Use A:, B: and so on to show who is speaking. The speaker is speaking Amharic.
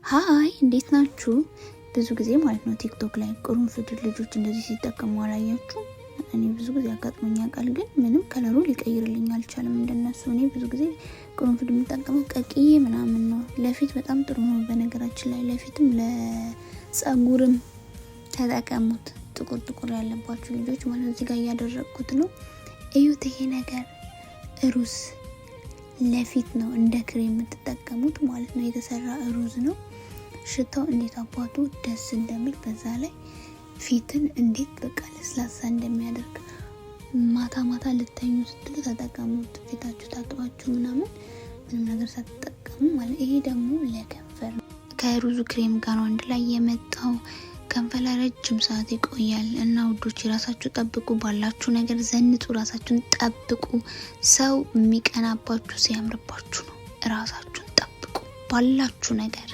A: ሃይ እንዴት ናችሁ? ብዙ ጊዜ ማለት ነው ቲክቶክ ላይ ቅርንፉድ ልጆች እንደዚህ ሲጠቀሙ አላያችሁ? እኔ ብዙ ጊዜ አጋጥሞኝ ያውቃል፣ ግን ምንም ከለሩ ሊቀይርልኝ አልቻለም እንደነሱ። እኔ ብዙ ጊዜ ቅርንፉድ የምጠቀመው ቀቂዬ ምናምን ነው። ለፊት በጣም ጥሩ ነው በነገራችን ላይ፣ ለፊትም ለጸጉርም ተጠቀሙት። ጥቁር ያለባችሁ ልጆች ማለት እዚህ ጋር እያደረግኩት ነው። እዩት፣ ይሄ ነገር ሩዝ ለፊት ነው እንደ ክሬም የምትጠቀሙት ማለት ነው። የተሰራ ሩዝ ነው። ሽታው እንዴት አባቱ ደስ እንደሚል፣ በዛ ላይ ፊትን እንዴት በቃ ለስላሳ እንደሚያደርግ ማታ ልተኙ ስትሉ ተጠቀሙት። ፊታችሁ ታጥባችሁ ምናምን ምንም ነገር ሳትጠቀሙ ማለት። ይሄ ደግሞ ለከንፈር ነው። ከሩዙ ክሬም ጋር ነው አንድ ላይ የመጣው። ከንፈር ረጅም ሰዓት ይቆያል እና ውዶች ራሳችሁ ጠብቁ። ባላችሁ ነገር ዘንጡ፣ ራሳችሁን ጠብቁ። ሰው የሚቀናባችሁ ሲያምርባችሁ ነው። ራሳችሁን ጠብቁ ባላችሁ ነገር።